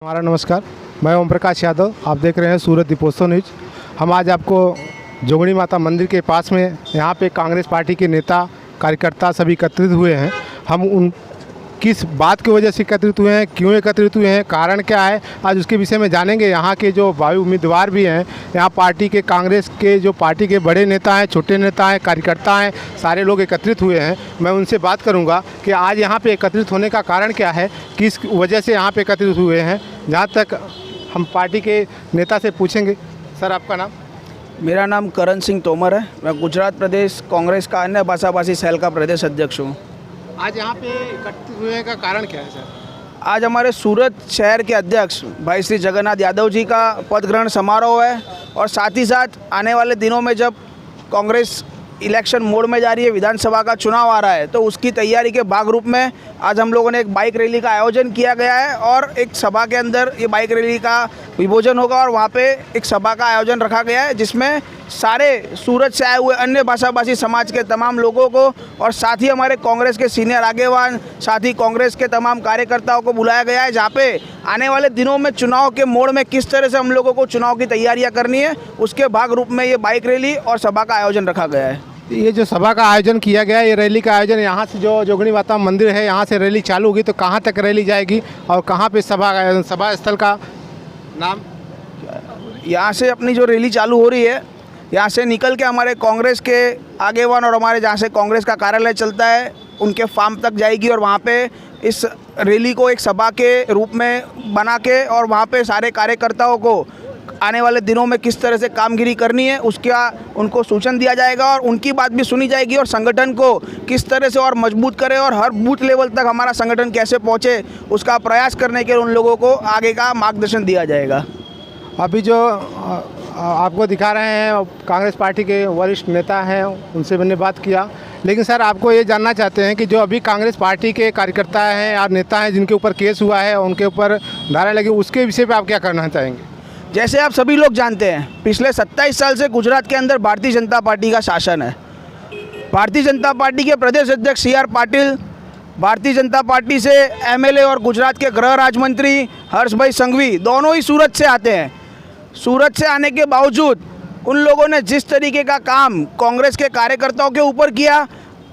हमारा नमस्कार, मैं ओम प्रकाश यादव। आप देख रहे हैं सूरत दीपोत्सव न्यूज। हम आज आपको जोगणी माता मंदिर के पास में यहाँ पे कांग्रेस पार्टी के नेता कार्यकर्ता सभी एकत्रित हुए हैं। हम उन किस बात की वजह से एकत्रित हुए हैं, क्यों एकत्रित हुए हैं, कारण क्या है, आज उसके विषय में जानेंगे। यहाँ के जो वायु उम्मीदवार भी हैं, यहाँ पार्टी के कांग्रेस के जो पार्टी के बड़े नेता हैं, छोटे नेता हैं, कार्यकर्ता हैं, सारे लोग एकत्रित हुए हैं। मैं उनसे बात करूँगा कि आज यहाँ पे एकत्रित होने का कारण क्या है, किस वजह से यहाँ पे एकत्रित हुए हैं। जहाँ तक हम पार्टी के नेता से पूछेंगे। सर, आपका नाम? मेरा नाम करण सिंह तोमर है। मैं गुजरात प्रदेश कांग्रेस का अन्य भाषाभाषी सेल का प्रदेश अध्यक्ष हूँ। आज यहाँ पे एकत्रित हुए का कारण क्या है सर? आज हमारे सूरत शहर के अध्यक्ष भाई श्री जगन्नाथ यादव जी का पद ग्रहण समारोह है और साथ ही साथ आने वाले दिनों में जब कांग्रेस इलेक्शन मोड में जा रही है, विधानसभा का चुनाव आ रहा है, तो उसकी तैयारी के भाग रूप में आज हम लोगों ने एक बाइक रैली का आयोजन किया गया है और एक सभा के अंदर ये बाइक रैली का विभोजन होगा और वहाँ पे एक सभा का आयोजन रखा गया है जिसमें सारे सूरत से आए हुए अन्य भाषाभाषी समाज के तमाम लोगों को और साथ ही हमारे कांग्रेस के सीनियर आगेवान, साथ ही कांग्रेस के तमाम कार्यकर्ताओं को बुलाया गया है, जहाँ पे आने वाले दिनों में चुनाव के मोड़ में किस तरह से हम लोगों को चुनाव की तैयारियां करनी है, उसके भाग रूप में ये बाइक रैली और सभा का आयोजन रखा गया है। ये जो सभा का आयोजन किया गया है, ये रैली का आयोजन यहाँ से जो जोगणी माता मंदिर है, यहाँ से रैली चालू होगी, तो कहाँ तक रैली जाएगी और कहाँ पे सभा स्थल का नाम? यहाँ से अपनी जो रैली चालू हो रही है, यहाँ से निकल के हमारे कांग्रेस के आगेवान और हमारे जहाँ से कांग्रेस का कार्यालय चलता है उनके फार्म तक जाएगी और वहाँ पे इस रैली को एक सभा के रूप में बना के और वहाँ पे सारे कार्यकर्ताओं को आने वाले दिनों में किस तरह से कामगिरी करनी है उसका उनको सूचन दिया जाएगा और उनकी बात भी सुनी जाएगी और संगठन को किस तरह से और मजबूत करें और हर बूथ लेवल तक हमारा संगठन कैसे पहुँचे उसका प्रयास करने के लिए उन लोगों को आगे का मार्गदर्शन दिया जाएगा। अभी जो आपको दिखा रहे हैं कांग्रेस पार्टी के वरिष्ठ नेता हैं, उनसे मैंने बात किया, लेकिन सर आपको ये जानना चाहते हैं कि जो अभी कांग्रेस पार्टी के कार्यकर्ता हैं या नेता हैं जिनके ऊपर केस हुआ है, उनके ऊपर धारा लगी, उसके विषय पे आप क्या करना चाहेंगे? जैसे आप सभी लोग जानते हैं, पिछले 27 साल से गुजरात के अंदर भारतीय जनता पार्टी का शासन है। भारतीय जनता पार्टी के प्रदेश अध्यक्ष CR पाटिल, भारतीय जनता पार्टी से MLA और गुजरात के गृह राज्य मंत्री हर्ष भाई संघवी दोनों ही सूरत से आते हैं। सूरत से आने के बावजूद उन लोगों ने जिस तरीके का काम कांग्रेस के कार्यकर्ताओं के ऊपर किया,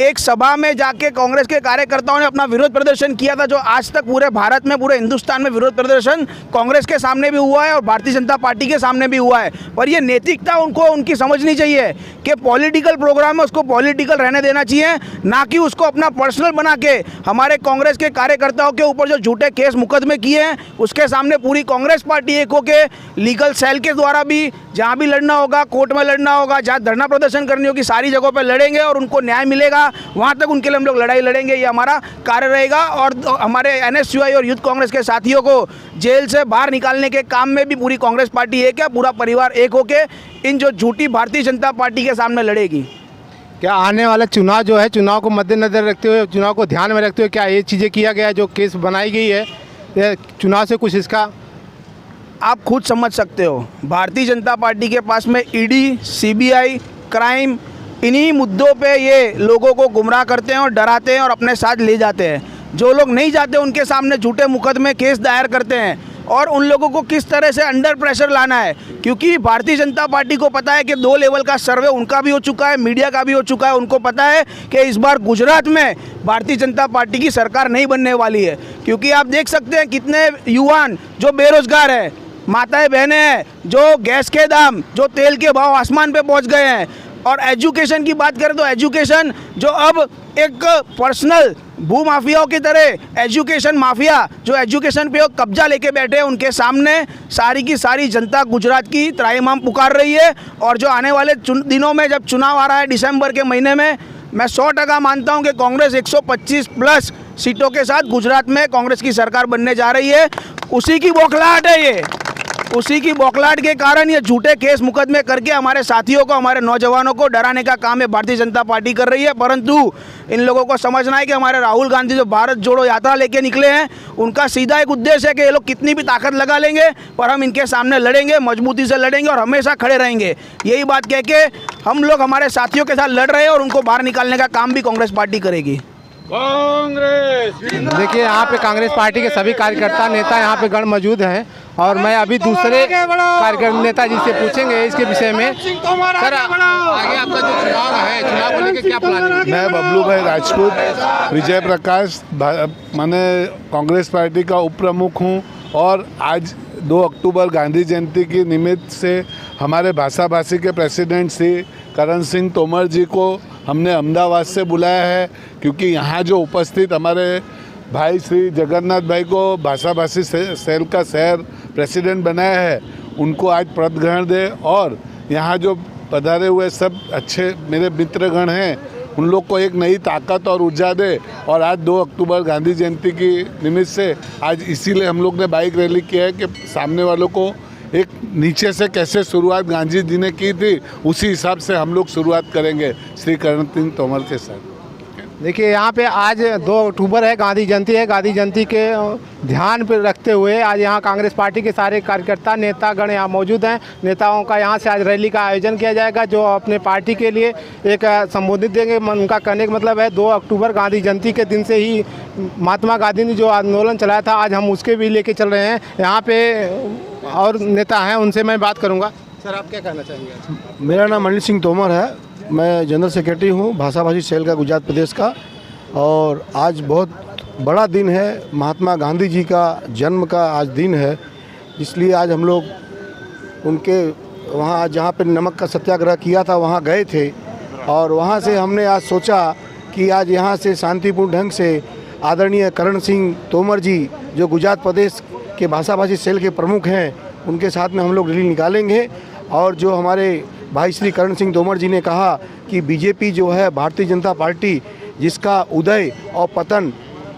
एक सभा में जाके कांग्रेस के कार्यकर्ताओं ने अपना विरोध प्रदर्शन किया था, जो आज तक पूरे भारत में, पूरे हिंदुस्तान में विरोध प्रदर्शन कांग्रेस के सामने भी हुआ है और भारतीय जनता पार्टी के सामने भी हुआ है। पर ये नैतिकता उनको उनकी समझनी चाहिए कि पॉलिटिकल प्रोग्राम है, उसको पॉलिटिकल रहने देना चाहिए, ना कि उसको अपना पर्सनल बना के हमारे कांग्रेस के कार्यकर्ताओं के ऊपर जो झूठे केस मुकदमे किए हैं उसके सामने पूरी कांग्रेस पार्टी एक होकर लीगल सेल के द्वारा भी जहाँ भी लड़ना होगा, कोर्ट में लड़ना होगा, जहाँ धरना प्रदर्शन करनी होगी, सारी जगहों पर लड़ेंगे और उनको न्याय मिलेगा वहाँ तक उनके लिए हम लोग लड़ाई लड़ेंगे। ये हमारा कार्य रहेगा और हमारे NSUI और यूथ कांग्रेस के साथियों को जेल से बाहर निकालने के काम में भी पूरी कांग्रेस पार्टी एक है, पूरा परिवार एक होके इन जो झूठी भारतीय जनता पार्टी के सामने लड़ेगी। क्या आने वाला चुनाव जो है, चुनाव को मद्देनजर रखते हुए, चुनाव को ध्यान में रखते हुए क्या ये चीज़ें किया गया है, जो केस बनाई गई है, ये चुनाव से कुछ इसका आप खुद समझ सकते हो। भारतीय जनता पार्टी के पास में ED, CBI, क्राइम, इन्हीं मुद्दों पे ये लोगों को गुमराह करते हैं और डराते हैं और अपने साथ ले जाते हैं। जो लोग नहीं जाते उनके सामने झूठे मुकदमे केस दायर करते हैं और उन लोगों को किस तरह से अंडर प्रेशर लाना है, क्योंकि भारतीय जनता पार्टी को पता है कि 2 लेवल का सर्वे उनका भी हो चुका है, मीडिया का भी हो चुका है। उनको पता है कि इस बार गुजरात में भारतीय जनता पार्टी की सरकार नहीं बनने वाली है, क्योंकि आप देख सकते हैं कितने युवान जो बेरोजगार है, माताएं बहनें हैं, जो गैस के दाम, जो तेल के भाव आसमान पे पहुंच गए हैं। और एजुकेशन की बात करें तो एजुकेशन जो अब एक पर्सनल भू माफियाओं की तरह एजुकेशन माफिया जो एजुकेशन पे कब्जा लेके बैठे हैं, उनके सामने सारी की सारी जनता गुजरात की त्राहिमाम पुकार रही है। और जो आने वाले दिनों में जब चुनाव आ रहा है दिसंबर के महीने में, मैं 100% मानता हूं कि कांग्रेस 125 प्लस सीटों के साथ गुजरात में कांग्रेस की सरकार बनने जा रही है। उसी की बौखलाहट है ये, उसी की बौखलाहट के कारण ये झूठे केस मुकदमे करके हमारे साथियों को, हमारे नौजवानों को डराने का काम है भारतीय जनता पार्टी कर रही है। परंतु इन लोगों को समझना है कि हमारे राहुल गांधी जो भारत जोड़ो यात्रा लेके निकले हैं, उनका सीधा एक उद्देश्य है कि ये लोग कितनी भी ताकत लगा लेंगे पर हम इनके सामने लड़ेंगे, मजबूती से लड़ेंगे और हमेशा खड़े रहेंगे। यही बात कह के हम लोग हमारे साथियों के साथ लड़ रहे हैं और उनको बाहर निकालने का काम भी कांग्रेस पार्टी करेगी। देखिए यहाँ पे कांग्रेस पार्टी के सभी कार्यकर्ता नेता यहाँ पे गण मौजूद हैं और मैं अभी दूसरे कार्यकर्ता नेता जी से पूछेंगे इसके विषय में। सर आगे आपका जो चुनाव है, चुनाव को लेकर क्या प्लान है? मैं बबलू भाई राजपूत विजय प्रकाश मैंने कांग्रेस पार्टी का उप प्रमुख हूँ और आज 2 अक्टूबर गांधी जयंती की निमित्त से हमारे भाषा भाषी के प्रेसिडेंट श्री करण सिंह तोमर जी को हमने अहमदाबाद से बुलाया है, क्योंकि यहाँ जो उपस्थित हमारे भाई श्री जगन्नाथ भाई को भाषा भाषी सेल का शहर प्रेसिडेंट बनाया है, उनको आज पद ग्रहण दे और यहाँ जो पधारे हुए सब अच्छे मेरे मित्रगण हैं उन लोग को एक नई ताकत और ऊर्जा दे। और आज 2 अक्टूबर गांधी जयंती की निमित्त से आज इसीलिए हम लोग ने बाइक रैली किया है कि सामने वालों को एक नीचे से कैसे शुरुआत गांधी जी ने की थी उसी हिसाब से हम लोग शुरुआत करेंगे श्री करण सिंह तोमर के साथ। देखिए यहाँ पे आज 2 अक्टूबर है, गांधी जयंती है। गांधी जयंती के ध्यान पर रखते हुए आज यहाँ कांग्रेस पार्टी के सारे कार्यकर्ता नेतागण यहाँ मौजूद हैं। नेताओं का यहाँ से आज रैली का आयोजन किया जाएगा जो अपने पार्टी के लिए एक संबोधित देंगे। उनका कहने का मतलब है 2 अक्टूबर गांधी जयंती के दिन से ही महात्मा गांधी ने जो आंदोलन चलाया था आज हम उसके भी लेके चल रहे हैं। यहाँ पे और नेता हैं, उनसे मैं बात करूँगा। सर आप क्या कहना चाहेंगे? मेरा नाम अनिल सिंह तोमर है, मैं जनरल सेक्रेटरी हूँ भाषा भाषी सेल का गुजरात प्रदेश का। और आज बहुत बड़ा दिन है, महात्मा गांधी जी का जन्म का आज दिन है, इसलिए आज हम लोग उनके वहाँ जहाँ पर नमक का सत्याग्रह किया था वहाँ गए थे और वहाँ से हमने आज सोचा कि आज यहाँ से शांतिपूर्ण ढंग से आदरणीय करण सिंह तोमर जी जो गुजरात प्रदेश के भाषा भाषी सेल के प्रमुख हैं उनके साथ में हम लोग रैली निकालेंगे। और जो हमारे भाई श्री करण सिंह तोमर जी ने कहा कि बीजेपी जो है भारतीय जनता पार्टी जिसका उदय और पतन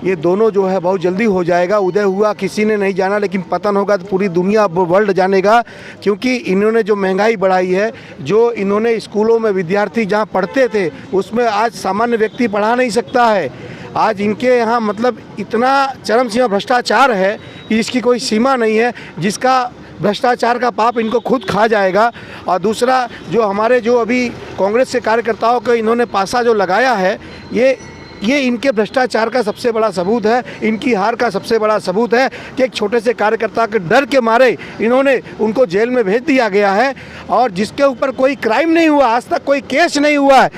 ये दोनों जो है बहुत जल्दी हो जाएगा। उदय हुआ किसी ने नहीं जाना, लेकिन पतन होगा तो पूरी दुनिया वर्ल्ड जानेगा, क्योंकि इन्होंने जो महंगाई बढ़ाई है, जो इन्होंने स्कूलों में विद्यार्थी जहाँ पढ़ते थे उसमें आज सामान्य व्यक्ति पढ़ा नहीं सकता है। आज इनके यहाँ मतलब इतना चरम सीमा भ्रष्टाचार है कि इसकी कोई सीमा नहीं है, जिसका भ्रष्टाचार का पाप इनको खुद खा जाएगा। और दूसरा जो हमारे जो अभी कांग्रेस के कार्यकर्ताओं को इन्होंने पासा जो लगाया है ये इनके भ्रष्टाचार का सबसे बड़ा सबूत है, इनकी हार का सबसे बड़ा सबूत है कि एक छोटे से कार्यकर्ता के डर के मारे इन्होंने उनको जेल में भेज दिया गया है और जिसके ऊपर कोई क्राइम नहीं हुआ, आज तक कोई केस नहीं हुआ है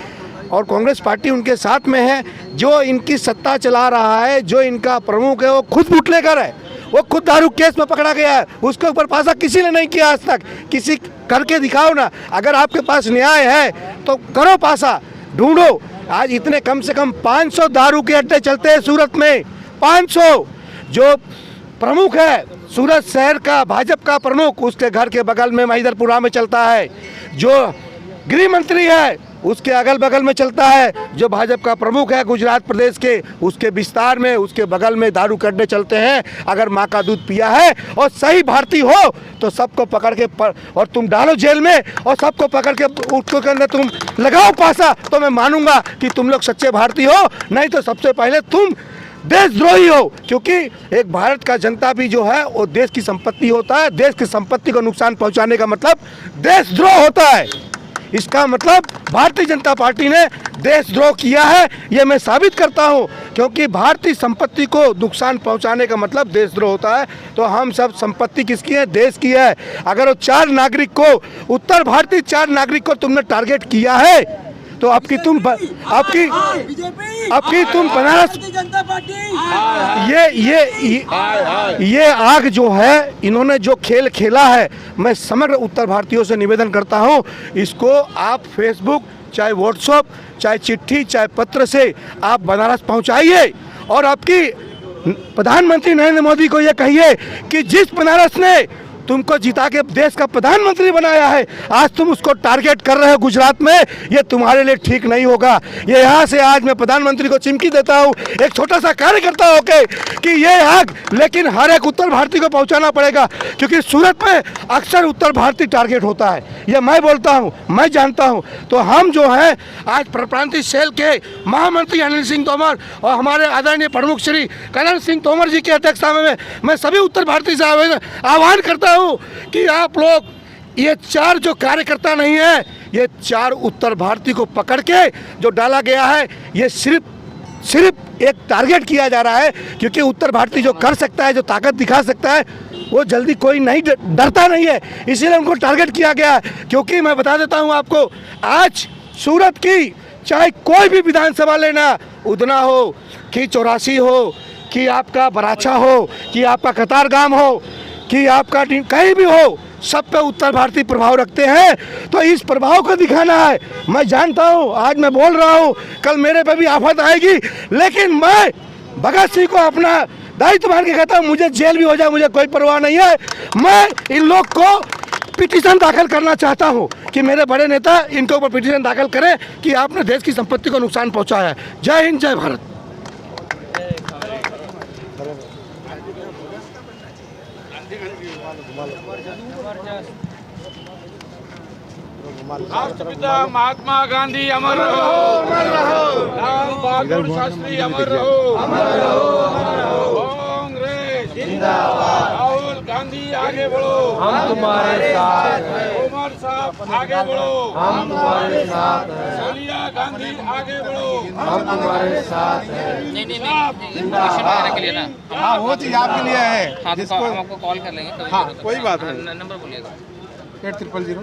और कांग्रेस पार्टी उनके साथ में है। जो इनकी सत्ता चला रहा है, जो इनका प्रमुख है वो खुद बुटलेकर है, वो खुद दारू केस में पकड़ा गया है, उसके ऊपर पासा किसी ने नहीं किया आज तक। किसी करके दिखाओ ना, अगर आपके पास न्याय है तो करो पासा, ढूंढो। आज इतने कम से कम 500 दारू के अड्डे चलते हैं सूरत में, 500। जो प्रमुख है सूरत शहर का भाजपा का प्रमुख, उसके घर के बगल में महिदरपुरा में चलता है। जो गृह मंत्री है उसके अगल बगल में चलता है। जो भाजपा का प्रमुख है गुजरात प्रदेश के, उसके विस्तार में उसके बगल में दारू के अड्डे चलते हैं। अगर माँ का दूध पिया है और सही भारतीय हो तो सबको पकड़ के और तुम डालो जेल में और सबको पकड़ के उसको के अंदर तुम लगाओ पासा, तो मैं मानूंगा कि तुम लोग सच्चे भारतीय हो। नहीं तो सबसे पहले तुम देशद्रोही हो, क्योंकि एक भारत का जनता भी जो है वो देश की संपत्ति होता है। देश की संपत्ति को नुकसान पहुंचाने का मतलब देशद्रोह होता है। इसका मतलब भारतीय जनता पार्टी ने देशद्रोह किया है, ये मैं साबित करता हूं, क्योंकि भारतीय संपत्ति को नुकसान पहुंचाने का मतलब देशद्रोह होता है। तो हम सब संपत्ति किसकी है? देश की है। अगर वो 4 नागरिक को, उत्तर भारतीय 4 नागरिक को तुमने टारगेट किया है तो आपकी तुम बनारस ये आग जो है, इन्होंने जो खेल खेला है, मैं समग्र उत्तर भारतीयों से निवेदन करता हूं, इसको आप फेसबुक, चाहे व्हाट्सएप, चाहे चिट्ठी, चाहे पत्र से आप बनारस पहुंचाइए और आपकी प्रधानमंत्री नरेंद्र मोदी को ये कहिए कि जिस बनारस ने तुमको जिता के देश का प्रधानमंत्री बनाया है, आज तुम उसको टारगेट कर रहे हो गुजरात में, ये तुम्हारे लिए ठीक नहीं होगा। ये यहाँ से आज मैं प्रधानमंत्री को चिमकी देता हूँ, एक छोटा सा कार्यकर्ता होके, कि ये आग लेकिन हर एक उत्तर भारतीय को पहुँचाना पड़ेगा, क्योंकि सूरत में अक्सर उत्तर भारतीय टारगेट होता है। ये मैं बोलता हूँ, मैं जानता हूँ। तो हम जो है आज प्रांतीय सेल के महामंत्री अनिल सिंह तोमर और हमारे आदरणीय प्रमुख श्री करण सिंह तोमर जी की अध्यक्षता में मैं सभी उत्तर भारतीय से आह्वान करता हूं कि आप लोग ये 4 जो कार्यकर्ता नहीं है, ये 4 उत्तर भारतीय को पकड़ के जो डाला गया है, ये सिर्फ एक टारगेट किया जा रहा है, क्योंकि उत्तर भारतीय जो कर सकता है, जो ताकत दिखा सकता है, वो जल्दी कोई नहीं डरता नहीं है, इसीलिए उनको टारगेट किया गया है। क्योंकि मैं बता देता हूँ आपको, आज सूरत की चाहे कोई भी विधानसभा लेना, उधना हो कि 84 हो कि आपका बराछा हो कि आपका कतारगाम हो कि आपका कहीं भी हो, सब पे उत्तर भारतीय प्रभाव रखते हैं। तो इस प्रभाव को दिखाना है। मैं जानता हूँ, आज मैं बोल रहा हूँ, कल मेरे पे भी आफत आएगी, लेकिन मैं भगत सिंह को अपना दायित्व मान के कहता हूँ, मुझे जेल भी हो जाए मुझे कोई परवाह नहीं है। मैं इन लोग को पिटीशन दाखिल करना चाहता हूँ कि मेरे बड़े नेता इनके ऊपर पिटीशन दाखिल करें कि आपने देश की संपत्ति को नुकसान पहुँचाया है। जय हिंद, जय भारत। राष्ट्रपिता महात्मा गांधी अमर रहो, लाल बहादुर शास्त्री अमर रहो, कांग्रेस जिंदाबाद, राहुल गांधी आगे बढ़ो, हम तुम्हारे साथ हैं, उमर साहब आगे बढ़ो, हम तुम्हारे साथ हैं, सोनिया गांधी आगे बढ़ो, हम तुम्हारे साथ हैं। नहीं वगैरह के लिए ना, हाँ वो चीज़ आपके लिए है। हाँ तो हम आपको कॉल कर लेंगे कभी। हाँ, जरूरत कोई है। बात हाँ, नहीं। नंबर बोलिएगा। 8000।